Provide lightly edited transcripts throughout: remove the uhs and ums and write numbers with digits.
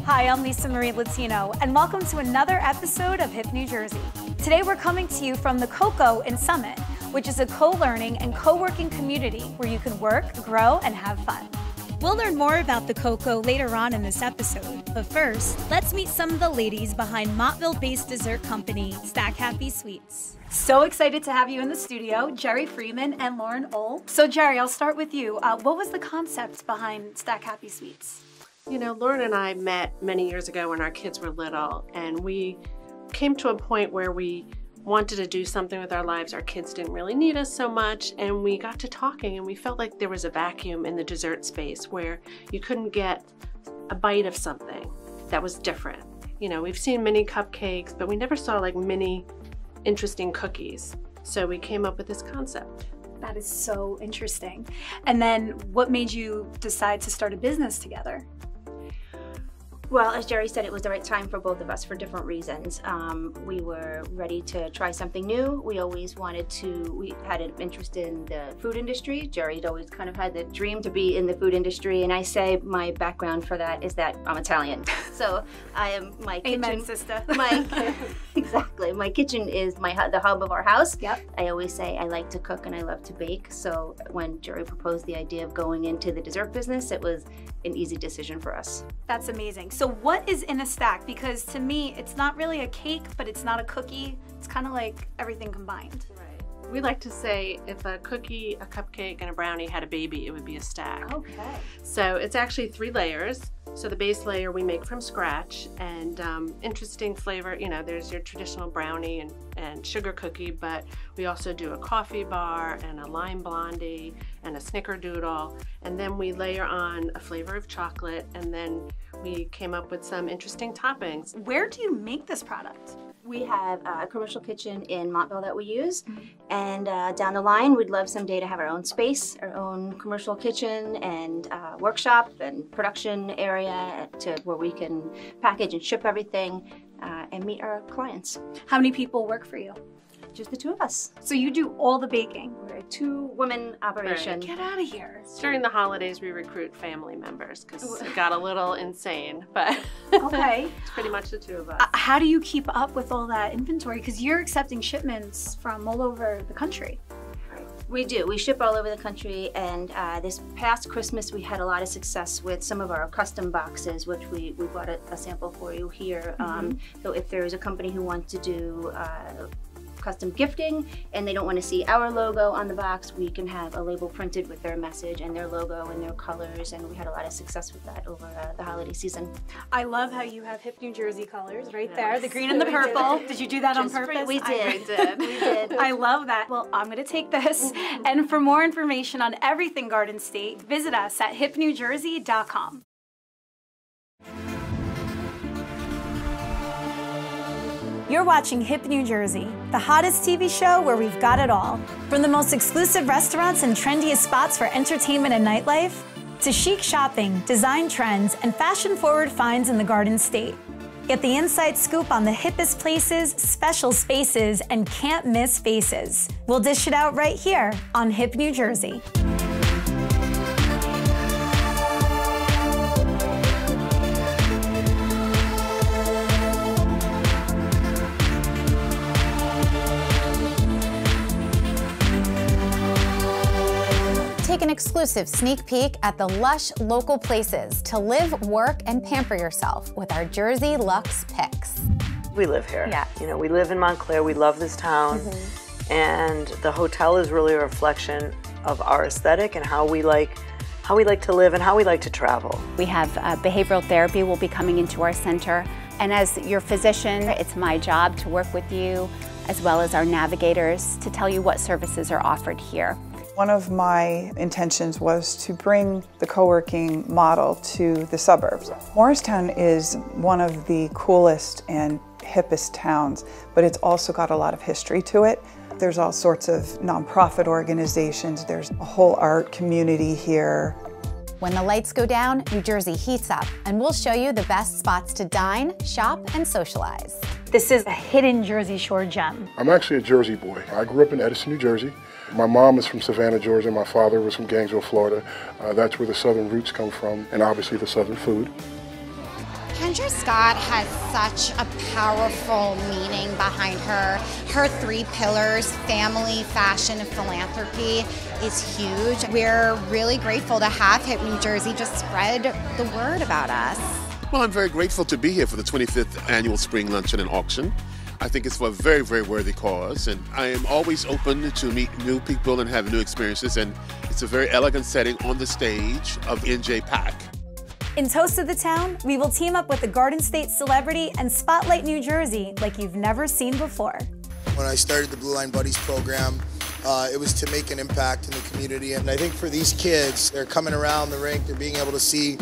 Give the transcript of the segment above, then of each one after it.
Hi, I'm Lisa Marie Latino, and welcome to another episode of Hip New Jersey. Today we're coming to you from the Cocoa in Summit, which is a co-learning and co-working community where you can work, grow, and have fun. We'll learn more about the Cocoa later on in this episode, but first, let's meet some of the ladies behind Montville-based dessert company Stack Happy Sweets. So excited to have you in the studio, Jerry Freeman and Lauren Ohl. So Jerry, I'll start with you. What was the concept behind Stack Happy Sweets? You know, Lauren and I met many years ago when our kids were little, and we came to a point where we wanted to do something with our lives. Our kids didn't really need us so much, and we got to talking, and we felt like there was a vacuum in the dessert space where you couldn't get a bite of something that was different. You know, we've seen mini cupcakes, but we never saw like mini interesting cookies. So we came up with this concept. That is so interesting. And then what made you decide to start a business together? Well, as Jerry said, it was the right time for both of us for different reasons. We were ready to try something new. We had an interest in the food industry. Jerry'd always kind of had the dream to be in the food industry. And I say my background for that is that I'm Italian. So I am my kitchen. Amen, sister. Exactly. My kitchen is the hub of our house. Yep. I always say I like to cook and I love to bake. So when Jerry proposed the idea of going into the dessert business, it was an easy decision for us. That's amazing. So what is in a stack? Because to me, it's not really a cake, but it's not a cookie. It's kind of like everything combined. Right. We like to say if a cookie, a cupcake, and a brownie had a baby, it would be a stack. Okay. So it's actually 3 layers. So the base layer we make from scratch, and interesting flavor, you know, there's your traditional brownie and sugar cookie, but we also do a coffee bar and a lime blondie and a snickerdoodle, and then we layer on a flavor of chocolate, and then we came up with some interesting toppings. Where do you make this product? We have a commercial kitchen in Montville that we use, and down the line we'd love someday to have our own space, our own commercial kitchen and workshop and production area where we can package and ship everything and meet our clients. How many people work for you? Just the 2 of us. So you do all the baking? We're a 2-woman operation. Get out of here. During the holidays we recruit family members because it got a little insane, but Okay. it's pretty much the 2 of us. How do you keep up with all that inventory? Because you're accepting shipments from all over the country. We do. We ship all over the country, and this past Christmas we had a lot of success with some of our custom boxes, which we brought a sample for you here. So if there's a company who wants to do custom gifting and they don't want to see our logo on the box, we can have a label printed with their message and their logo and their colors, and we had a lot of success with that over the holiday season. I love how you have Hip New Jersey colors right there, the green and the purple. Did you do that on purpose? We did. We did. I love that. Well, I'm going to take this, and for more information on everything Garden State, visit us at hipnewjersey.com. You're watching Hip New Jersey, the hottest TV show where we've got it all. From the most exclusive restaurants and trendiest spots for entertainment and nightlife, to chic shopping, design trends, and fashion-forward finds in the Garden State. Get the inside scoop on the hippest places, special spaces, and can't-miss faces. We'll dish it out right here on Hip New Jersey. Take an exclusive sneak peek at the lush local places to live, work, and pamper yourself with our Jersey Luxe picks. We live here. Yeah. You know, we live in Montclair. We love this town. And the hotel is really a reflection of our aesthetic and how we like to live and how we like to travel. We have behavioral therapy will be coming into our center. And as your physician, it's my job to work with you as well as our navigators to tell you what services are offered here. One of my intentions was to bring the co-working model to the suburbs. Morristown is one of the coolest and hippest towns, but it's also got a lot of history to it. There's all sorts of nonprofit organizations. There's a whole art community here. When the lights go down, New Jersey heats up, and we'll show you the best spots to dine, shop, and socialize. This is a hidden Jersey Shore gem. I'm actually a Jersey boy. I grew up in Edison, New Jersey. My mom is from Savannah, Georgia. My father was from Gainesville, Florida. That's where the southern roots come from, and obviously the southern food. Kendra Scott has such a powerful meaning behind her. Her 3 pillars, family, fashion, and philanthropy, is huge. We're really grateful to have HIP New Jersey just spread the word about us. Well, I'm very grateful to be here for the 25th Annual Spring Luncheon and Auction. I think it's for a very, very worthy cause, and I am always open to meet new people and have new experiences, and it's a very elegant setting on the stage of NJPAC. In Toast of the Town, we will team up with the Garden State celebrity and spotlight New Jersey like you've never seen before. When I started the Blue Line Buddies program, it was to make an impact in the community. And I think for these kids, they're coming around the rink, they're being able to see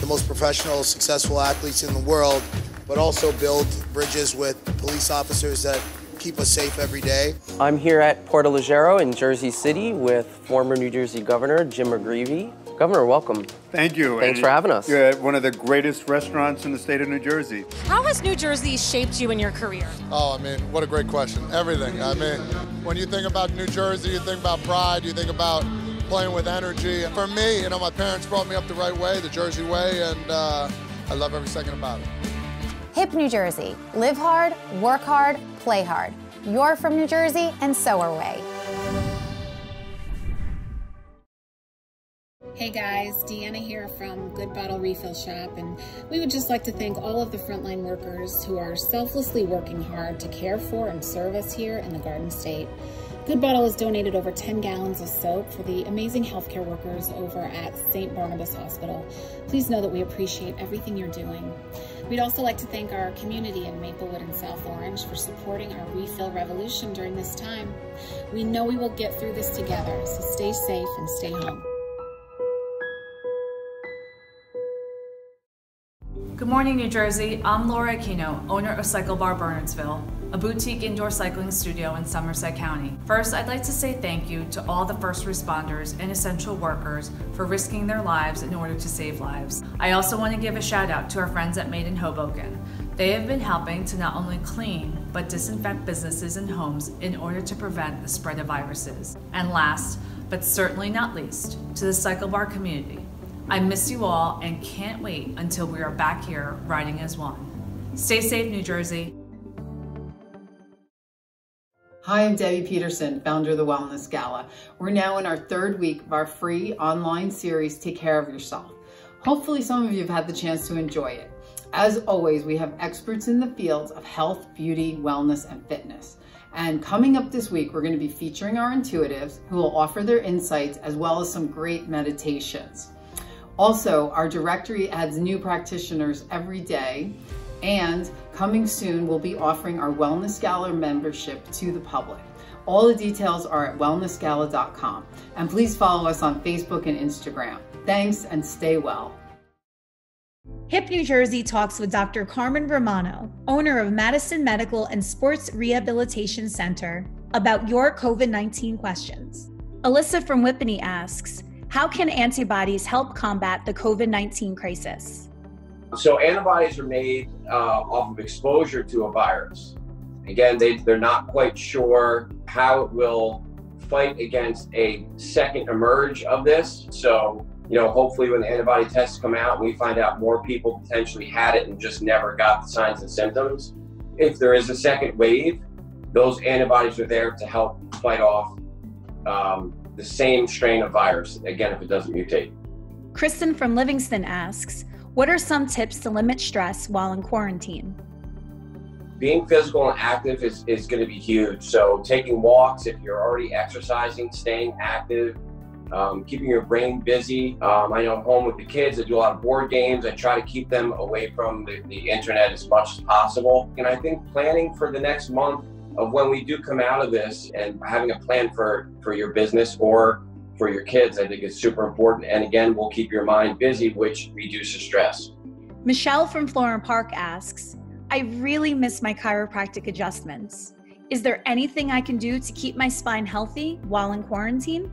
the most professional, successful athletes in the world, but also build bridges with police officers that keep us safe every day. I'm here at Porto Legero in Jersey City with former New Jersey Governor Jim McGreevey. Governor, welcome. Thank you. Thanks for having us. You're at one of the greatest restaurants in the state of New Jersey. How has New Jersey shaped you in your career? Oh, I mean, what a great question. Everything. I mean, when you think about New Jersey, you think about pride, you think about playing with energy. And for me, you know, my parents brought me up the right way, the Jersey way, and I love every second about it. HIP New Jersey. Live hard, work hard, play hard. You're from New Jersey, and so are we. Hey guys, Deanna here from Good Bottle Refill Shop, and we would just like to thank all of the frontline workers who are selflessly working hard to care for and serve us here in the Garden State. Good Bottle has donated over 10 gallons of soap for the amazing healthcare workers over at St. Barnabas Hospital. Please know that we appreciate everything you're doing. We'd also like to thank our community in Maplewood and South Orange for supporting our refill revolution during this time. We know we will get through this together, so stay safe and stay home. Good morning, New Jersey. I'm Laura Aquino, owner of Cycle Bar Bernardsville, a boutique indoor cycling studio in Somerset County. First, I'd like to say thank you to all the first responders and essential workers for risking their lives in order to save lives. I also want to give a shout out to our friends at Made in Hoboken. They have been helping to not only clean, but disinfect businesses and homes in order to prevent the spread of viruses. And last, but certainly not least, to the Cycle Bar community. I miss you all and can't wait until we are back here riding as one. Stay safe, New Jersey. Hi, I'm Debbie Peterson, founder of the Wellness Gala. We're now in our 3rd week of our free online series, Take Care of Yourself. Hopefully some of you have had the chance to enjoy it. As always, we have experts in the fields of health, beauty, wellness, and fitness. And coming up this week, we're going to be featuring our intuitives who will offer their insights as well as some great meditations. Also, our directory adds new practitioners every day, and coming soon, we'll be offering our Wellness Gala membership to the public. All the details are at wellnessgala.com, and please follow us on Facebook and Instagram. Thanks, and stay well. HIP New Jersey talks with Dr. Carmen Romano, owner of Madison Medical and Sports Rehabilitation Center, about your COVID-19 questions. Alyssa from Whippany asks, how can antibodies help combat the COVID-19 crisis? So antibodies are made off of exposure to a virus. Again, they're not quite sure how it will fight against a second emerge of this. So, you know, hopefully when the antibody tests come out, we find out more people potentially had it and just never got the signs and symptoms. If there is a second wave, those antibodies are there to help fight off the same strain of virus, again, if it doesn't mutate. Kristen from Livingston asks, what are some tips to limit stress while in quarantine? Being physical and active is going to be huge. So taking walks, if you're already exercising, staying active, keeping your brain busy. I know I'm home with the kids, I do a lot of board games. I try to keep them away from the internet as much as possible. And I think planning for the next month of when we do come out of this and having a plan for your business or for your kids, I think is super important. And again, will keep your mind busy, which reduces stress. Michelle from Florham Park asks, I really miss my chiropractic adjustments. Is there anything I can do to keep my spine healthy while in quarantine?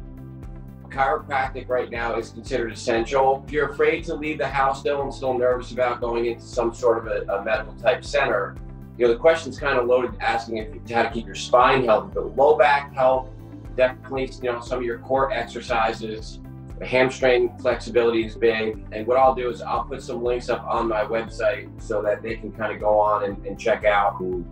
Chiropractic right now is considered essential. If you're afraid to leave the house though and still nervous about going into some sort of a medical type center, you know, the question's kind of loaded asking how to keep your spine healthy, but low back health, definitely, you know, some of your core exercises, Hamstring flexibility is big. And what I'll do is I'll put some links up on my website so that they can kind of go on and check out and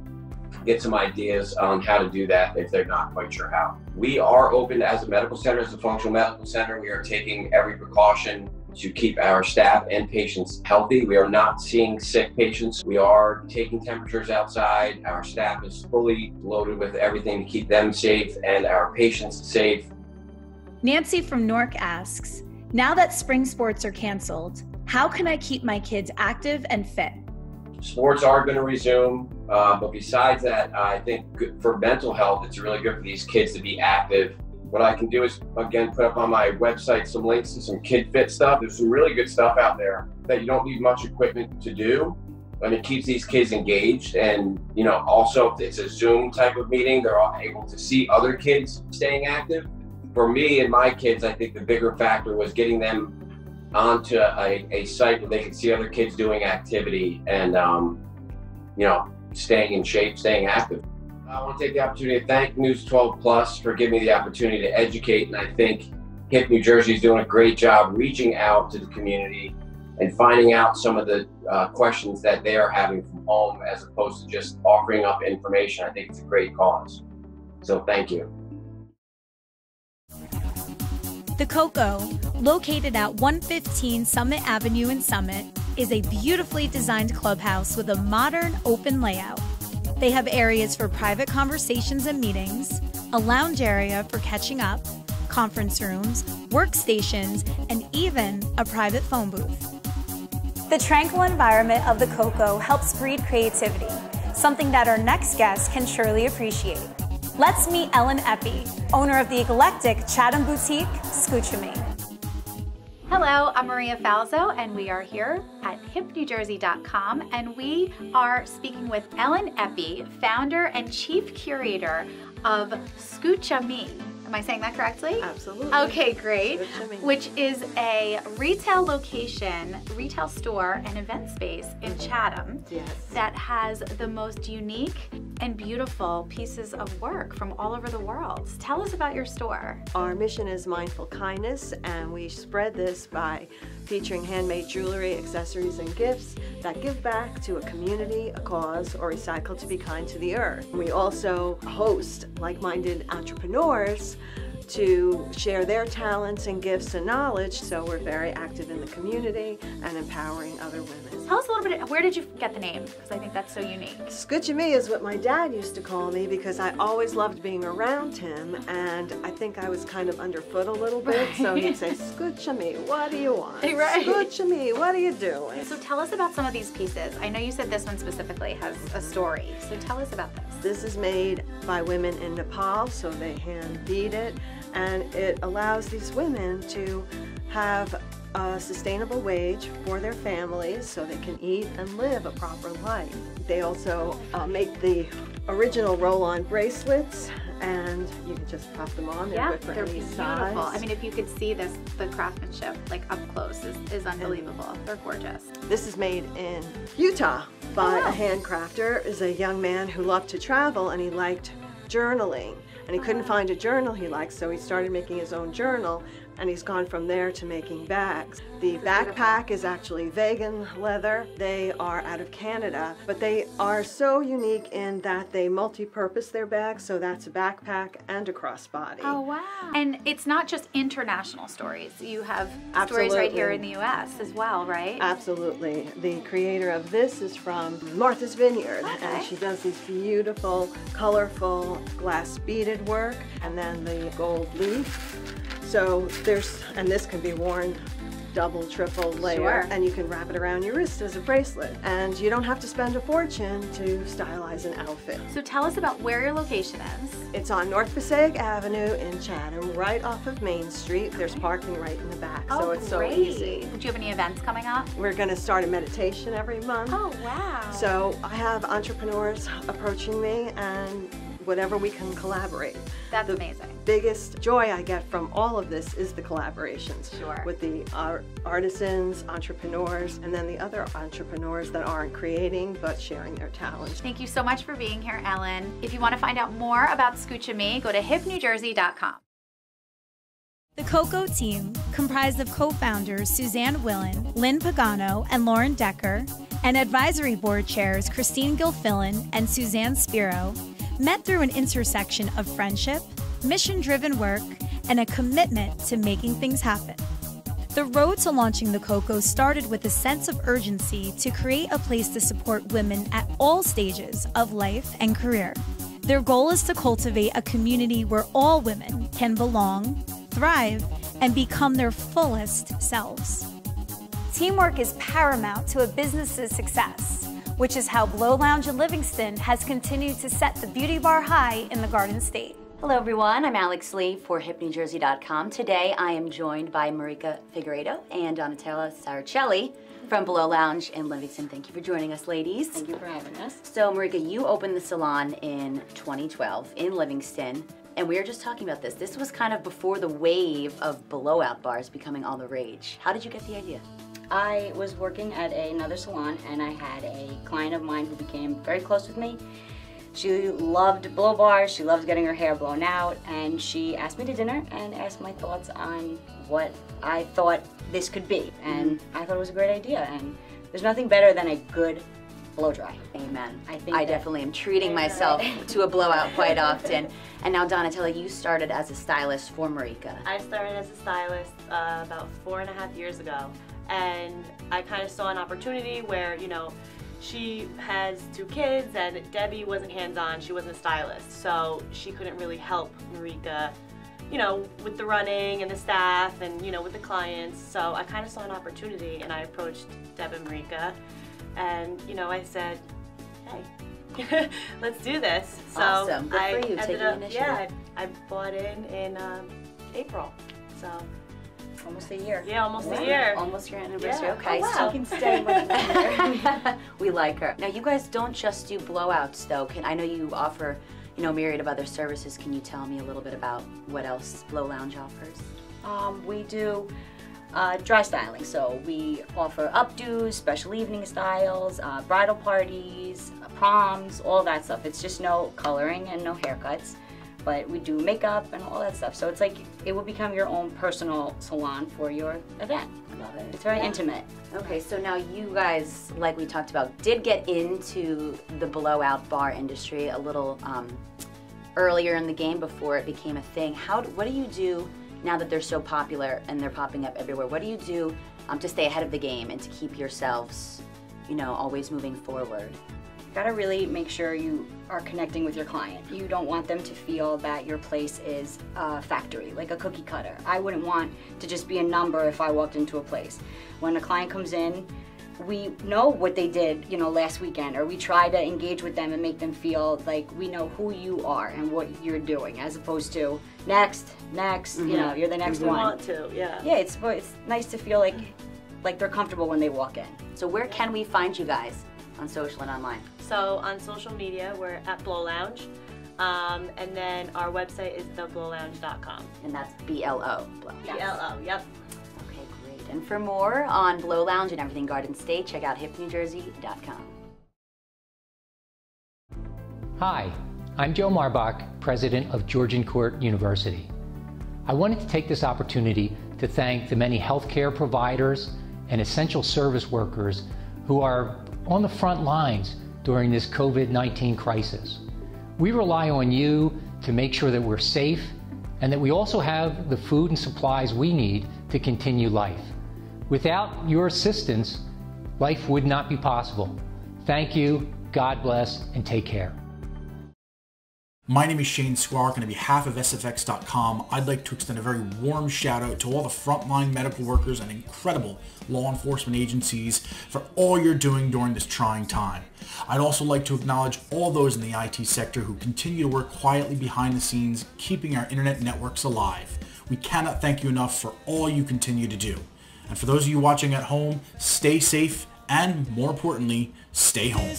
get some ideas on how to do that if they're not quite sure how. We are open as a medical center, as a functional medical center. We are taking every precaution to keep our staff and patients healthy. We are not seeing sick patients. We are taking temperatures outside. Our staff is fully loaded with everything to keep them safe and our patients safe. Nancy from Newark asks, now that spring sports are canceled, how can I keep my kids active and fit? Sports are going to resume, but besides that, I think for mental health, it's really good for these kids to be active. What I can do is, again, put up on my website some links to some kid fit stuff. There's some really good stuff out there that you don't need much equipment to do, and it keeps these kids engaged. And, you know, also if it's a Zoom type of meeting, they're all able to see other kids staying active. For me and my kids, I think the bigger factor was getting them onto a site where they could see other kids doing activity and, you know, staying in shape, staying active. I want to take the opportunity to thank News 12 Plus for giving me the opportunity to educate, and I think HIP New Jersey is doing a great job reaching out to the community and finding out some of the questions that they are having from home as opposed to just offering up information. I think it's a great cause. So thank you. The Cocoa, located at 115 Summit Avenue in Summit, is a beautifully designed clubhouse with a modern, open layout. They have areas for private conversations and meetings, a lounge area for catching up, conference rooms, workstations, and even a private phone booth. The tranquil environment of the Cocoa helps breed creativity, something that our next guest can surely appreciate. Let's meet Ellen Eppy, owner of the eclectic Chatham boutique, Scoochamy. Hello, I'm Maria Falzo, and we are here at hipnewjersey.com, and we are speaking with Ellen Eppy, founder and chief curator of Scoochamy. Am I saying that correctly? Absolutely. Okay, great. Which is a retail location, retail store and event space in Chatham that has the most unique and beautiful pieces of work from all over the world. Tell us about your store. Our mission is mindful kindness, and we spread this by featuring handmade jewelry, accessories, and gifts that give back to a community, a cause, or recycle to be kind to the earth. We also host like-minded entrepreneurs to share their talents and gifts and knowledge, so we're very active in the community and empowering other women. Tell us a little bit, where did you get the name? Because I think that's so unique. Scoochamy is what my dad used to call me because I always loved being around him, and I think I was kind of underfoot a little bit, so he'd say, Scoochamy, what do you want? Right. Scoochamy, what are you doing? So tell us about some of these pieces. I know you said this one specifically has a story, so tell us about this. This is made by women in Nepal, so they hand bead it, and it allows these women to have a sustainable wage for their families so they can eat and live a proper life. They also make the original roll-on bracelets, and you can just pop them on. They're good for any beautiful. size. I mean, if you could see this, the craftsmanship like up close is unbelievable. They're gorgeous. This is made in Utah by a handcrafter. Is a young man who loved to travel, and he liked journaling, and he couldn't find a journal he liked, so he started making his own journal, and he's gone from there to making bags. The backpack is actually vegan leather. They are out of Canada, but they are so unique in that they multi-purpose their bags, so that's a backpack and a crossbody. Oh, wow. And it's not just international stories. You have stories right here in the U.S. as well, right? Absolutely. The creator of this is from Martha's Vineyard, and she does these beautiful, colorful glass beaded work, and then the gold leaf. So and this can be worn double, triple layer, and you can wrap it around your wrist as a bracelet. And you don't have to spend a fortune to stylize an outfit. So tell us about where your location is. It's on North Passaic Avenue in Chatham, right off of Main Street. There's parking right in the back, so it's so easy. Do you have any events coming up? We're going to start a meditation every month. Oh, wow. So I have entrepreneurs approaching me, and whatever we can collaborate. That's amazing. Biggest joy I get from all of this is the collaborations with the artisans, entrepreneurs, and then the other entrepreneurs that aren't creating but sharing their talents. Thank you so much for being here, Ellen. If you want to find out more about Scoochamy, go to hipnewjersey.com. The Coco team, comprised of co-founders Suzanne Willen, Lynn Pagano, and Lauren Decker, and advisory board chairs Christine Gilfillan and Suzanne Spiro, met through an intersection of friendship, mission-driven work, and a commitment to making things happen. The road to launching the Coco started with a sense of urgency to create a place to support women at all stages of life and career. Their goal is to cultivate a community where all women can belong, thrive, and become their fullest selves. Teamwork is paramount to a business's success, which is how Blow Lounge in Livingston has continued to set the beauty bar high in the Garden State. Hello everyone, I'm Alex Lee for HipNewJersey.com. Today I am joined by Marika Figueiredo and Donatella Saracelli from Blow Lounge in Livingston. Thank you for joining us, ladies. Thank you for having us. So Marika, you opened the salon in 2012 in Livingston, and we were just talking about this. This was kind of before the wave of blowout bars becoming all the rage. How did you get the idea? I was working at another salon and I had a client of mine who became very close with me. She loved blow bars, she loved getting her hair blown out, and she asked me to dinner and asked my thoughts on what I thought this could be. And I thought it was a great idea, and there's nothing better than a good blow dry. Amen. I definitely am treating myself to a blowout quite often. And now Donatella, you started as a stylist for Marika. I started as a stylist about 4.5 years ago, and I kind of saw an opportunity where, you know, she has 2 kids and Debbie wasn't hands-on, she wasn't a stylist, so she couldn't really help Marika, you know, with the running and the staff and, you know, with the clients. So I kind of saw an opportunity and I approached Deb and Marika and, you know, I said, hey, let's do this. So awesome. Good for you, taking the initiative. Yeah, I bought in April, so. Almost a year. Yeah, almost a year. Almost your anniversary. Yeah. Okay, oh, wow. so you can stay with her. We like her. Now, you guys don't just do blowouts, though. I know you offer, you know, a myriad of other services. Can you tell me a little bit about what else Blow Lounge offers? We do dry styling, so we offer updos, special evening styles, bridal parties, proms, all that stuff. It's just no coloring and no haircuts. But we do makeup and all that stuff. So it's like, it will become your own personal salon for your event. Love it. It's very intimate. Okay, so now you guys, like we talked about, did get into the blowout bar industry a little earlier in the game before it became a thing. What do you do now that they're so popular and they're popping up everywhere? What do you do to stay ahead of the game and to keep yourselves, you know, always moving forward? You gotta really make sure you are connecting with your client. You don't want them to feel that your place is a factory, like a cookie cutter. I wouldn't want to just be a number if I walked into a place. When a client comes in, we know what they did, you know, last weekend, or we try to engage with them and make them feel like we know who you are and what you're doing, as opposed to next, you know, you're the next one. We want to, yeah. Yeah, it's nice to feel like they're comfortable when they walk in. So where can we find you guys on social and online? So on social media, we're at Blow Lounge, and then our website is theblowlounge.com. And that's B-L-O. Yes. B-L-O, yep. Okay, great. And for more on Blow Lounge and everything Garden State, check out hipnewjersey.com. Hi, I'm Joe Marbach, president of Georgian Court University. I wanted to take this opportunity to thank the many healthcare providers and essential service workers who are on the front lines during this COVID-19 crisis. We rely on you to make sure that we're safe and that we also have the food and supplies we need to continue life. Without your assistance, life would not be possible. Thank you, God bless, and take care. My name is Shane Squark, and on behalf of SFX.com, I'd like to extend a very warm shout out to all the frontline medical workers and incredible law enforcement agencies for all you're doing during this trying time. I'd also like to acknowledge all those in the IT sector who continue to work quietly behind the scenes, keeping our internet networks alive. We cannot thank you enough for all you continue to do. And for those of you watching at home, stay safe and, more importantly, stay home.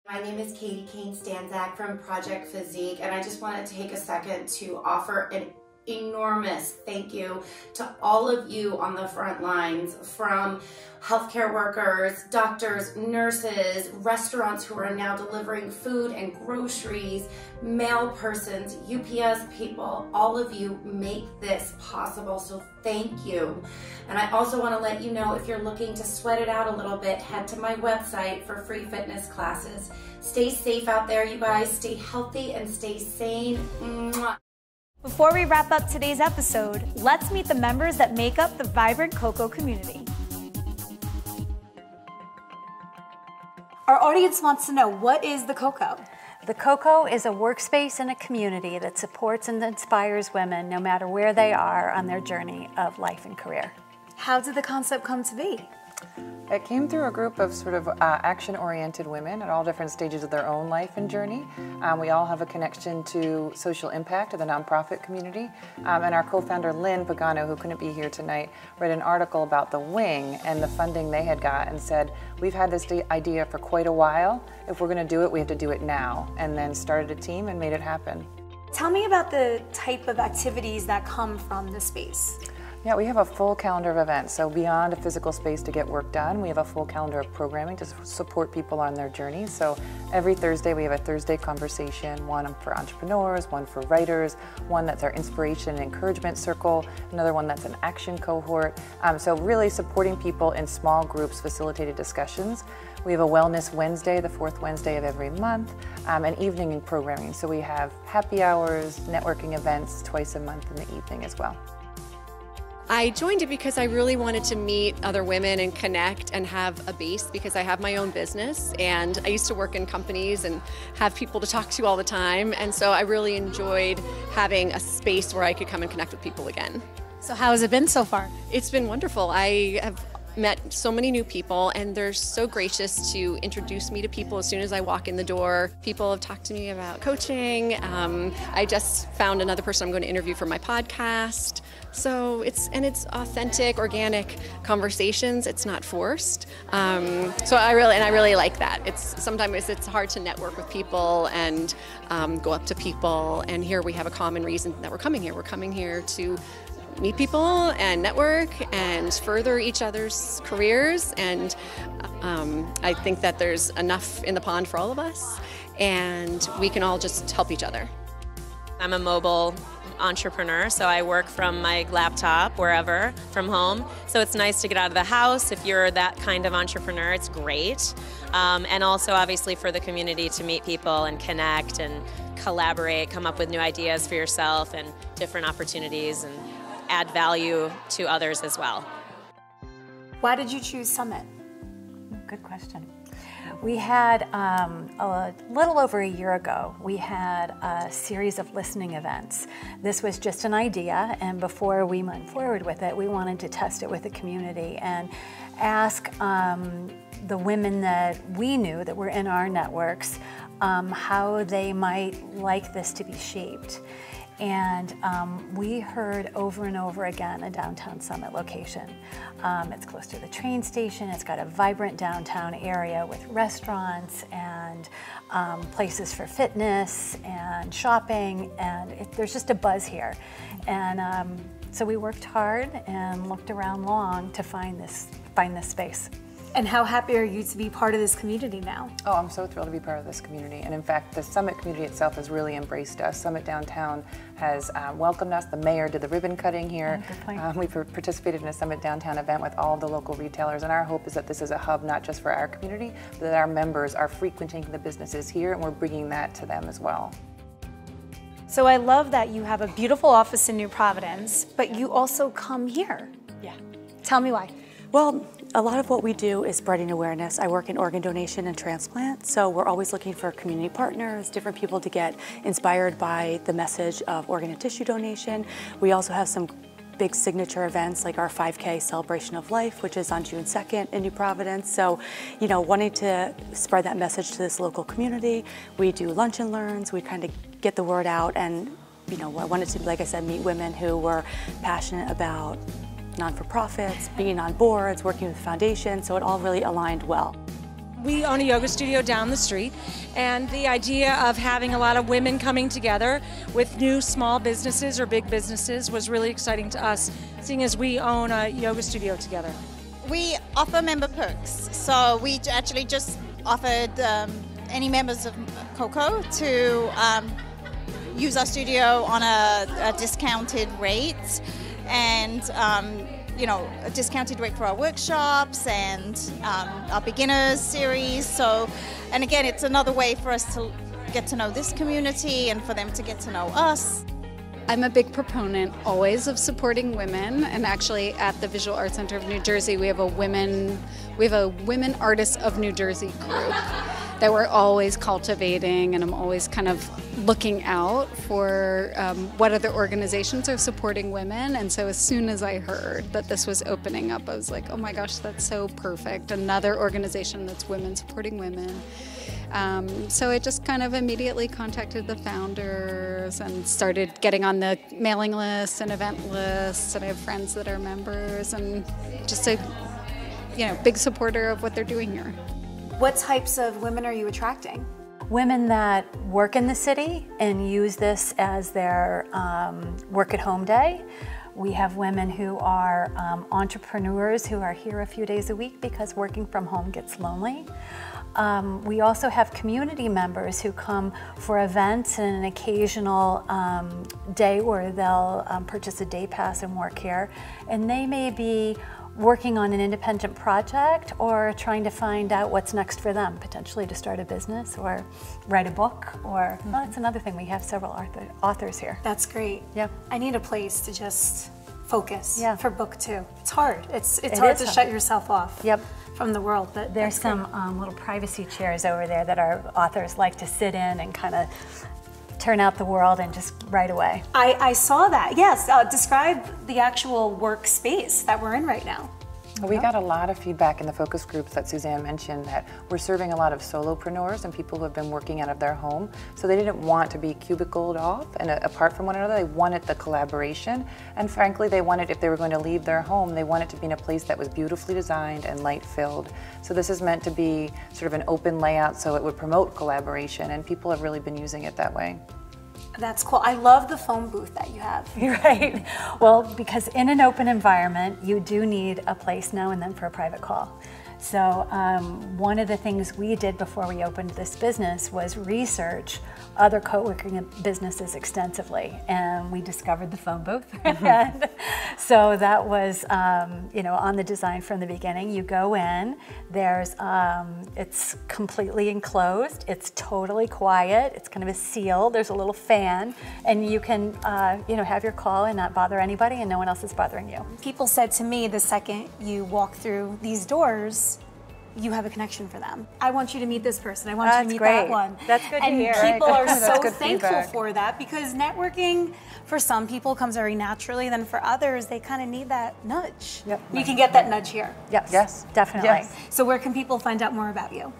My name is Katie Kane Stanzak from Project Physique, and I just wanted to take a second to offer an enormous thank you to all of you on the front lines, from healthcare workers, doctors, nurses, restaurants who are now delivering food and groceries, mail persons, UPS people. All of you make this possible, so thank you. And I also want to let you know, if you're looking to sweat it out a little bit, head to my website for free fitness classes. Stay safe out there, you guys. Stay healthy and stay sane. Mwah. Before we wrap up today's episode, let's meet the members that make up the vibrant Cocoa community. Our audience wants to know, what is the Cocoa? The Cocoa is a workspace and a community that supports and inspires women no matter where they are on their journey of life and career. How did the concept come to be? It came through a group of sort of action-oriented women at all different stages of their own life and journey. We all have a connection to social impact of the nonprofit community. And our co-founder, Lynn Pagano, who couldn't be here tonight, read an article about the Wing and the funding they had got and said, we've had this idea for quite a while. If we're gonna do it, we have to do it now. And then started a team and made it happen. Tell me about the type of activities that come from the space. Yeah, we have a full calendar of events. So beyond a physical space to get work done, we have a full calendar of programming to support people on their journey. So every Thursday we have a Thursday conversation, one for entrepreneurs, one for writers, one that's our inspiration and encouragement circle, another one that's an action cohort. So really supporting people in small groups, facilitated discussions. We have a Wellness Wednesday, the fourth Wednesday of every month, and evening programming. So we have happy hours, networking events twice a month in the evening as well. I joined it because I really wanted to meet other women and connect and have a base, because I have my own business and I used to work in companies and have people to talk to all the time, and so I really enjoyed having a space where I could come and connect with people again. So how has it been so far? It's been wonderful. I have met so many new people, and they're so gracious to introduce me to people as soon as I walk in the door. People have talked to me about coaching. I just found another person I'm going to interview for my podcast. So it's authentic, organic conversations. It's not forced. So I really like that. Sometimes it's hard to network with people and go up to people. And here we have a common reason that we're coming here. We're coming here to meet people and network and further each other's careers. And I think that there's enough in the pond for all of us, and we can all just help each other. I'm a mobile entrepreneur, so I work from my laptop wherever, from home. So it's nice to get out of the house. If you're that kind of entrepreneur, it's great. And also obviously for the community to meet people and connect and collaborate, come up with new ideas for yourself and different opportunities, and add value to others as well. Why did you choose Summit? Good question. We had, a little over a year ago, we had a series of listening events. This was just an idea, and before we went forward with it, we wanted to test it with the community and ask the women that we knew that were in our networks how they might like this to be shaped. And we heard over and over again a downtown Summit location. It's close to the train station. It's got a vibrant downtown area with restaurants and places for fitness and shopping, and there's just a buzz here. And so we worked hard and looked around long to find this space. And how happy are you to be part of this community now? Oh, I'm so thrilled to be part of this community. And in fact, the Summit community itself has really embraced us. Summit Downtown has welcomed us. The mayor did the ribbon cutting here. Good point. We've participated in a Summit Downtown event with all of the local retailers. And our hope is that this is a hub not just for our community, but that our members are frequenting the businesses here, and we're bringing that to them as well. So I love that you have a beautiful office in New Providence, but you also come here. Yeah. Tell me why. Well, a lot of what we do is spreading awareness. I work in organ donation and transplant, so we're always looking for community partners, different people to get inspired by the message of organ and tissue donation. We also have some big signature events like our 5K Celebration of Life, which is on June 2nd in New Providence. So, you know, wanting to spread that message to this local community, we do lunch and learns, we kind of get the word out, and, you know, I wanted to, like I said, meet women who were passionate about non-for-profits, being on boards, working with foundations, so it all really aligned well. we own a yoga studio down the street, and the idea of having a lot of women coming together with new small businesses or big businesses was really exciting to us, seeing as we own a yoga studio together. We offer member perks, so we actually just offered any members of COCO to use our studio on a discounted rate, and you know, a discounted rate for our workshops and our beginners series. So, and again, it's another way for us to get to know this community and for them to get to know us. I'm a big proponent always of supporting women, and actually at the Visual Arts Center of New Jersey we have a Women Artists of New Jersey group that we're always cultivating, and I'm always kind of looking out for what other organizations are supporting women. And so as soon as I heard that this was opening up, I was like, oh my gosh, that's so perfect. Another organization that's women supporting women. So I just kind of immediately contacted the founders and started getting on the mailing lists and event lists, and I have friends that are members, and just a big supporter of what they're doing here. What types of women are you attracting? Women that work in the city and use this as their work at home day. We have women who are entrepreneurs who are here a few days a week because working from home gets lonely. We also have community members who come for events and an occasional day where they'll purchase a day pass and work here. And they may be working on an independent project or trying to find out what's next for them, potentially to start a business or write a book, or well, that's another thing. We have several authors here. That's great. Yep. I need a place to just focus for book two. It's hard. It's It hard is to hard. shut yourself off. Yep. From the world. But there's some little privacy chairs over there that our authors like to sit in and kind of turn out the world and just write away. I saw that. Yes. Describe the actual workspace that we're in right now. We got a lot of feedback in the focus groups that Suzanne mentioned that we're serving a lot of solopreneurs and people who have been working out of their home. So they didn't want to be cubicled off and apart from one another. They wanted the collaboration. And frankly, they wanted, if they were going to leave their home, they wanted to be in a place that was beautifully designed and light filled. So this is meant to be sort of an open layout so it would promote collaboration, and people have really been using it that way. That's cool. I love the phone booth that you have. Right. Well, because in an open environment, you do need a place now and then for a private call. So one of the things we did before we opened this business was research other co-working businesses extensively, and we discovered the phone booth. And so that was, on the design from the beginning. You go in, there's, it's completely enclosed, it's totally quiet, it's kind of a seal, there's a little fan, and you can, have your call and not bother anybody, and no one else is bothering you. People said to me the second you walk through these doors, you have a connection for them. I want you to meet this person. I want you to meet that one. That's good to hear. And people are That's so good thankful feedback. for that, because networking for some people comes very naturally. Then for others, they kind of need that nudge. Yep. You can get that nudge here. Yes. Yes. Definitely. Yes. So where can people find out more about you?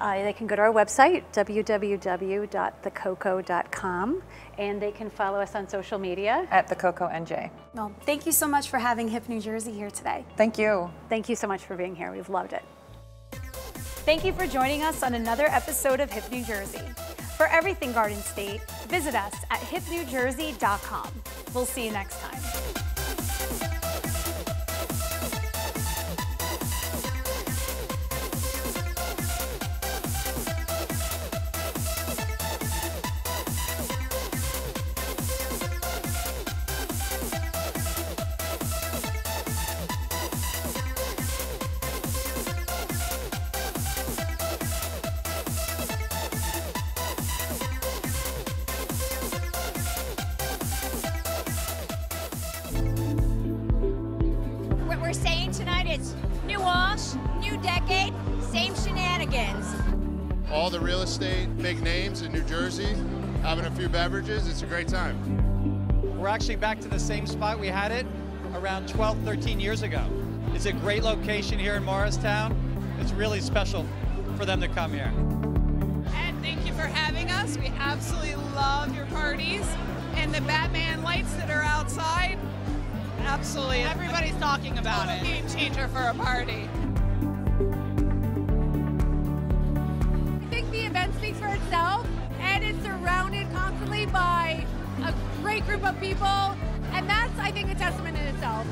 They can go to our website, www.thecoco.com, and they can follow us on social media. At the Coco NJ. Well, thank you so much for having HIP New Jersey here today. Thank you. Thank you so much for being here. We've loved it. Thank you for joining us on another episode of HIP New Jersey. For everything Garden State, visit us at hipnewjersey.com. We'll see you next time. What we're saying tonight is new Walsh, new decade, same shenanigans. All the real estate, big names in New Jersey, having a few beverages, it's a great time. We're actually back to the same spot we had it around 12, 13 years ago. It's a great location here in Morristown. It's really special for them to come here. And thank you for having us. We absolutely love your parties and the Batman lights that are outside. Absolutely. Everybody's talking about it. Game changer for a party. group of people, and that's, I think, a testament in itself.